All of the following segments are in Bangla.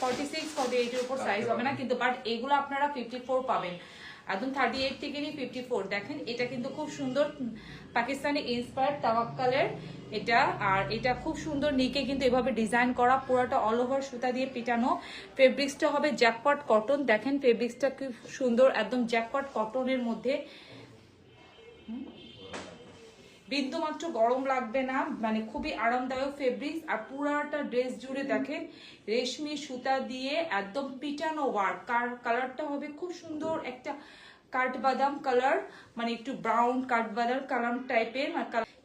46 48 এর উপর সাইজ হবে না কিন্তু, বাট এগুলো আপনারা 54 পাবেন একদম। 38 থেকে নিয়ে 54। দেখেন এটা কিন্তু খুব সুন্দর পাকিস্তানি ইন্সপায়ার্ড তাওয়াক্কালের এটা, আর এটা খুব সুন্দর নিকে কিন্তু এভাবে ডিজাইন করা, পুরোটা অল ওভার সুতা দিয়ে পিটানো। ফেব্রিক্সটা হবে জ্যাকপট কটন। দেখেন ফেব্রিক্সটা খুব সুন্দর, একদম জ্যাকপট কটনের মধ্যে, বিন্দু মাত্র গরম লাগবে না, মানে খুবই আরামদায়ক ফেব্রিক্স। আর পুরাটা ড্রেস জুড়ে দেখেন রেশমি সুতা দিয়ে একদম পিটানো ওয়ার্ক। কালারটা হবে খুব সুন্দর একটা কাঠবাদাম কালার, মানে একটু ব্রাউন কাঠবাদাম কালার টাইপের।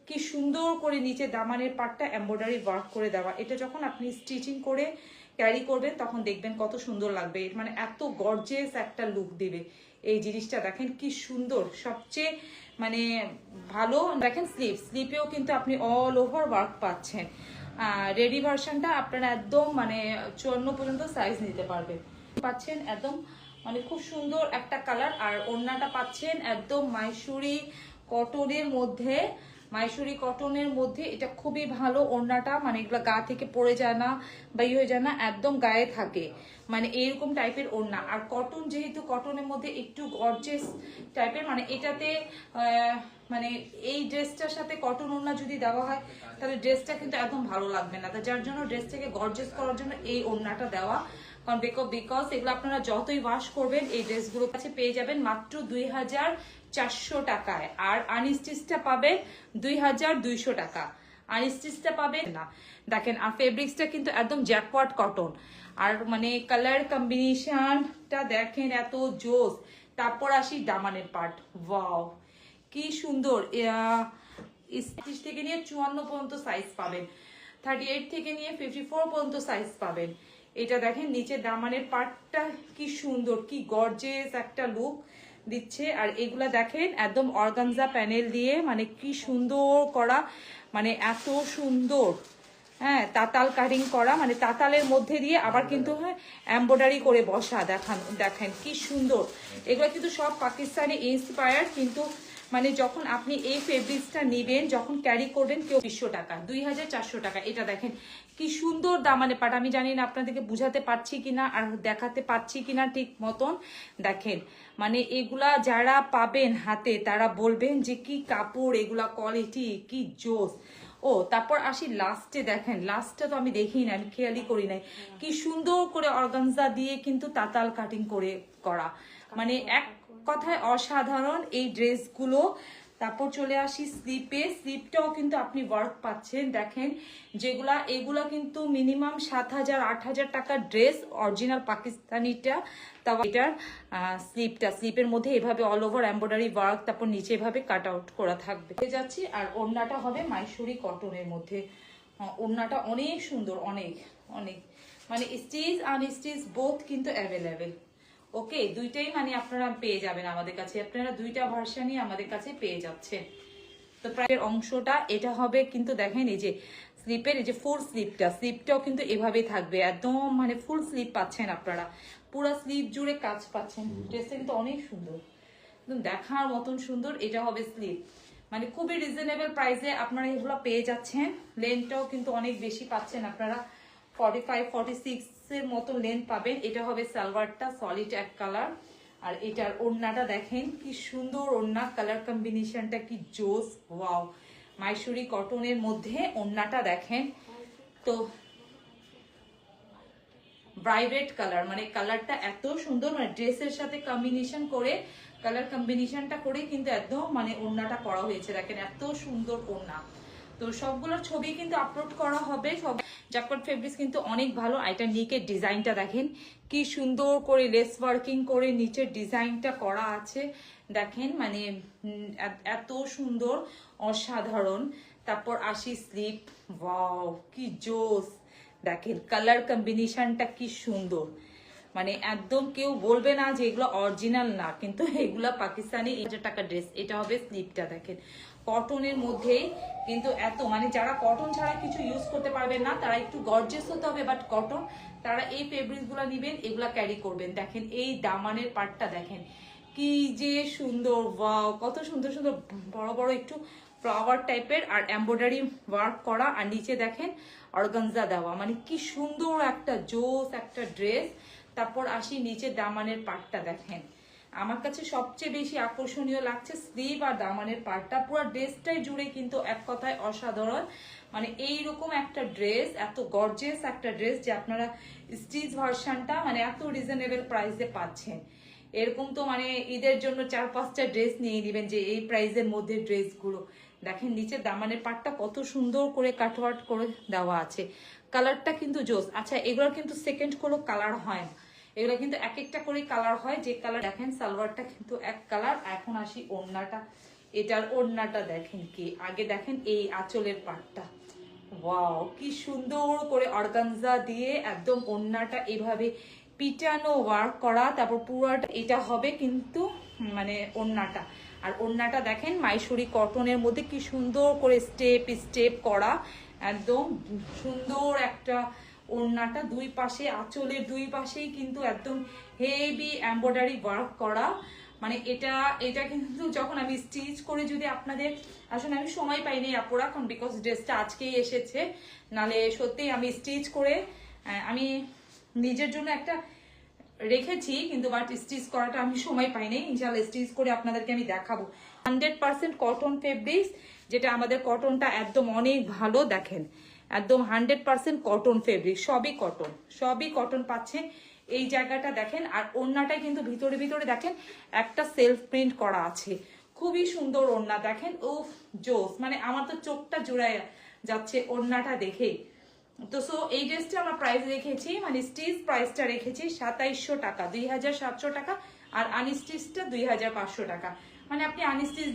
কি সুন্দর করে নিচে দামানের পাটটা এমব্রয়ডারি ওয়ার্ক করে দেওয়া। এটা যখন আপনি স্টিচিং করে ক্যারি করবেন তখন দেখবেন কত সুন্দর লাগবে, মানে এত গর্জিয়াস একটা লুক দেবে এই জিনিসটা। দেখেন কি সুন্দর, সবচেয়ে মানে ভালো। দেখেন স্লিপেও কিন্তু আপনি অল ওভার ওয়ার্ক পাচ্ছেন। রেডি ভার্সনটা আপনারা একদম মানে 54 পর্যন্ত সাইজ নিতে পারবেন পাচ্ছেন একদম, মানে খুব সুন্দর একটা কালার। আর ওড়নাটা পাচ্ছেন একদম মাইসুরি কটনের মধ্যে, মাইসুরি কটনের মধ্যে। এটা খুবই ভালো ওড়নাটা, মানে এগুলো গা থেকে পড়ে যায় না বা ইয়ে হয়ে যায় না, একদম গায়ে থাকে, মানে এরকম টাইপের ওড়না। আর কটন, যেহেতু কটনের মধ্যে একটু গর্জিয়াস টাইপের, মানে এটাতে মানে এই ড্রেসটার সাথে কটন ওড়না যদি দেওয়া হয় তাহলে ড্রেসটা কিন্তু একদম ভালো লাগবে না। যার জন্য ড্রেসটাকে গর্জিয়াস করার জন্য এই ওড়নাটা দেওয়া। কারণ বিকজ এগুলো আপনারা যতই ওয়াশ করবেন এই ড্রেসগুলো কাছে পেয়ে যাবেন মাত্র 2400 টাকায়। আর আনস্টিচটা পাবেন 2200 টাকা, আনস্টিচটা পাবেন না। দেখেন আর ফেব্রিক্সটা কিন্তু একদম জ্যাকপট কটন, আর মানে কালার কম্বিনেশনটা দেখেন এত জোস। তারপর আসি দামানের পার্ট, ওয়াও কি সুন্দর। 30 থেকে নিয়ে 54 পর্যন্ত সাইজ পাবেন, 38 থেকে নিয়ে 54 পর্যন্ত সাইজ পাবেন। এটা দেখেন নিচে দামানের পার্টটা কি সুন্দর, কি গর্জিয়াস একটা লুক দিচ্ছে। আর এগুলা দেখেন একদম অর্গানজা প্যানেল দিয়ে, মানে কি সুন্দর করা, মানে এত সুন্দর, হ্যাঁ তাতাল কাটিং করা, মানে তাতালের মধ্যে দিয়ে আবার কিন্তু হ্যাঁ এমব্রয়ডারি করে বসা। দেখেন কি সুন্দর। এগুলো কিন্তু সব পাকিস্তানি ইন্সপায়ার্ড, কিন্তু মানে যখন আপনি এই ফেব্রিক্সটা নেবেন, যখন ক্যারি করবেন কেউ 200 টাকা, 2400 টাকা। এটা দেখেন কি সুন্দর দামানে পাট। আমি জানি না আপনাদেরকে বুঝাতে পারছি কিনা আর দেখাতে পারছি কিনা ঠিক মতন। দেখেন মানে এগুলা যারা পাবেন হাতে তারা বলবেন যে কি কাপড়, এগুলা কোয়ালিটি কি জোস। ও তারপর আসি লাস্টে, দেখেন লাস্টটা তো আমি দেখি না, আমি খেয়ালই করি নাই, কি সুন্দর করে অর্গানজা দিয়ে কিন্তু তাতাল কাটিং করে করা, মানে এক কথায় অসাধারণ এই ড্রেসগুলো। তারপর চলে আসি স্লিপে, স্লিপটাও কিন্তু আপনি ওয়ার্ক পাচ্ছেন। দেখেন এগুলা কিন্তু মিনিমাম 7000 8000 টাকার ড্রেস, অরিজিনাল পাকিস্তানিটা। তাও এটার স্লিপের মধ্যে এভাবে অল ওভার এমব্রয়ডারি ওয়ার্ক, তারপর নিচে এভাবে কাট আউট করা থাকবে যাচ্ছি। আর ওড়নাটা হবে মাইসুরি কটনের মধ্যে। ওড়নাটা অনেক সুন্দর, অনেক অনেক, মানে স্টিচ আনস্টিচ বোথ কিন্তু অ্যাভেলেবেল। ওকে, দুইটাই মানে আপনারা পেয়ে যাবেন আমাদের কাছে, আপনারা দুইটা ভার্সনই আমাদের কাছে পেয়ে যাচ্ছেন। তো প্রাইসের অংশটা এটা হবে কিন্তু দেখেন এই যে স্লিপের এই যে ফুল স্লিপটাও কিন্তু এভাবেই থাকবে, একদম মানে ফুল স্লিপ পাচ্ছেন আপনারা, পুরো স্লিপ জুড়ে কাজ পাচ্ছেন। ড্রেসটা কিন্তু অনেক সুন্দর, একদম দেখার মতন সুন্দর। এটা হবে স্লিপ, মানে খুবই রিজনেবল প্রাইসে আপনারা এগুলো পেয়ে যাচ্ছেন। লেন্থটাও কিন্তু অনেক বেশি পাচ্ছেন আপনারা, 45 46 এর মতো লেন্থ পাবেন। এটা হবে সালোয়ারটা সলিড এক কালার। আর এটার ওড়নাটা দেখেন কি সুন্দর ওড়না, কালার কম্বিনেশনটা কি জোস, ওয়াও। মাইসুরি কটনের মধ্যে ওড়নাটা দেখেন তো ব্রাইট কালার, মানে কালারটা এত সুন্দর, মানে ড্রেসের সাথে কম্বিনেশন করে কালার কম্বিনেশনটা করে কিন্তু একদম মানে ওড়নাটা করা হয়েছে। দেখেন এত সুন্দর ওড়না। তো সবগুলোর ছবি কিন্তু আপলোড করা হবে সব। জ্যাকপট ফেব্রিক্স কিন্তু অনেক ভালো। এটা নিকের ডিজাইনটা দেখেন কি সুন্দর করে লেস ওয়ার্কিং করে নিচের ডিজাইনটা করা আছে। দেখেন মানে এত সুন্দর, অসাধারণ। তারপর আসি স্লিপ, ওয়াও কি জোস। দেখেন কালার কম্বিনেশনটা কি সুন্দর, মানে একদম কেউ বলবে না যে এগুলো অরিজিনাল না, কিন্তু এগুলো পাকিস্তানি 1000 টাকা ড্রেস। এটা হবে স্লিপটা, দেখেন কটনের মধ্যেই কিন্তু এত, মানে যারা কটন ছাড়া কিছু ইউজ করতে পারবেন না তারা একটু গর্জিয়াস হতে হবে, বাট কটন তারা এই ফেব্রিক্সগুলো নেবেন, এগুলা ক্যারি করবেন। দেখেন এই দামানের পার্টটা দেখেন কি যে সুন্দর, ওয়াও কত সুন্দর সুন্দর বড় বড় একটু ফ্লাওয়ার টাইপের আর এমব্রয়ডারি ওয়ার্ক করা, আর নিচে দেখেন অর্গানজা দেওয়া, মানে কি সুন্দর একটা জোস একটা ড্রেস। তারপর আসি নিচে দামানের পাটটা দেখেন, আমার কাছে সবচেয়ে বেশি আকর্ষণীয় লাগছে স্লিভ আর দামানের পাটটা, পুরো ড্রেসটাই জুড়ে কিন্তু এক কথায় অসাধারণ। মানে এইরকম একটা ড্রেস, এত গর্জিয়াস একটা ড্রেস যে আপনারা স্টিচ ভার্সনটা মানে এত রিজনেবল প্রাইসে পাচ্ছেন। এরকম তো মানে ঈদের জন্য 4-5টা ড্রেস নিয়ে নেবেন যে এই প্রাইসের মধ্যে ড্রেসগুলো। দেখেন নিচে দামানের পাটটা কত সুন্দর করে কাটওয়ার্ট করে দেওয়া আছে, কালারটা কিন্তু জোস। আচ্ছা এগুলোর কিন্তু সেকেন্ড কোনো কালার হয় না, এগুলো কিন্তু এক একটা করে কালার হয়, যে কালার দেখেন সালোয়ারটা কিন্তু এক কালার। এখন আসি ওড়নাটা, এটার ওড়নাটা দেখেন কি, আগে দেখেন এই আঁচলের পাটটা, ওয়াও কি সুন্দর করে অর্গানজা দিয়ে একদম ওড়নাটা এভাবে পিটানো ওয়ার্ক করা, তারপর পুরোটা এটা হবে কিন্তু মানে ওড়নাটা। আর ওড়নাটা দেখেন মাইসুরি কটনের মধ্যে কি সুন্দর করে স্টেপ স্টেপ করা, একদম সুন্দর একটা ওড়নাটা, দুই পাশে আঁচলের দুই পাশেই কিন্তু একদম হেভি এমব্রয়ডারি ওয়ার্ক করা। মানে এটা কিন্তু যখন আমি স্টিচ করে যদি আপনাদের, আসলে আমি সময় পাইনি আপুরা এখন, বিকজ ড্রেসটা আজকেই এসেছে, নালে সত্যি আমি স্টিচ করে আমি নিজের জন্য একটা রেখেছি, কিন্তু বাট স্টিচ করাটা আমি সময় পাইনি, ইনশাল্লাহ স্টিচ করে আপনাদেরকে আমি দেখাবো। 100% কটন ফেব্রিক্স, যেটা আমাদের কটনটা একদম অনেক ভালো, দেখেন একদম 100% কটন ফেব্রিক, সবই কটন পাচ্ছেন। এই জায়গাটা দেখেন, আর ওড়নাটাই কিন্তু ভিতরে ভিতরে দেখেন একটা সেলফ প্রিন্ট করা আছে, খুবই সুন্দর ওড়না দেখেন, উফ জোস, মানে আমার তো চোখটা জুড়ায় যাচ্ছে ওড়নাটা দেখে। তো সো এই ড্রেসটা আমরা প্রাইস রেখেছি, মানে স্টিচ প্রাইসটা রেখেছি 2700 টাকা, 2700 টাকা, আর আনস্টিচটা 2500 টাকা। মানে আপনি আনস্টিচ